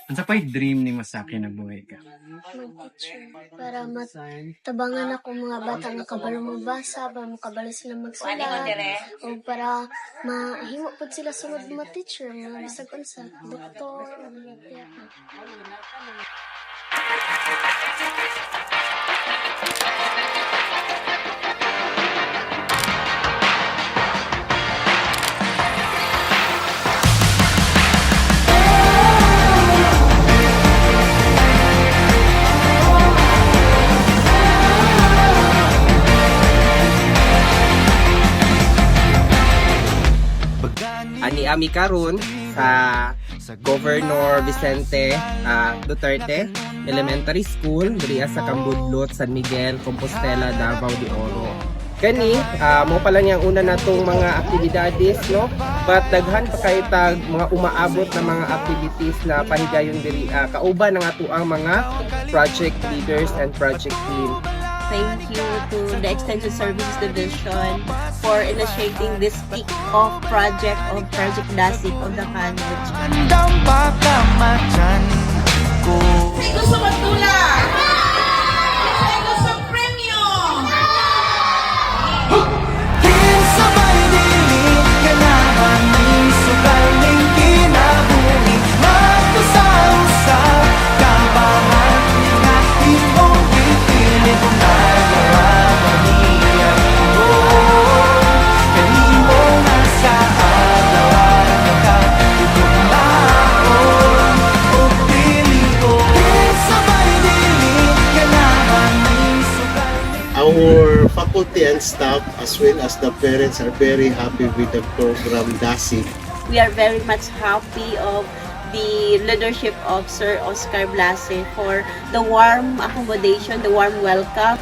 Ang sa pa'y dream ni Masaki na buhay ka? Mag-teacher para matabangan ako mga bata nga kabalo magbasa, para makabalo sila magsulat, o para mahimo po sila sunod mga teacher, mga bisag unsa, doktor, o mga tiyakan. Ani ami karon sa Governor Vicente Duterte Elementary School diri sa Cambudlot, San Miguel, Compostela, Davao de Oro. Kani mo pa lang yang una natong mga aktibidades, no? But daghan pa kay tag mga umaabot na mga activities na pahigayon diri kauban ng ato ang mga project leaders and project team. Thank you to the Extension Services Division for initiating this kick-off project of Project DASIC of the college. May gusto magtulak! May gusto premyo! Our faculty and staff as well as the parents are very happy with the program DASIC. We are very much happy of the leadership of Sir Oscar Blase for the warm accommodation, the warm welcome.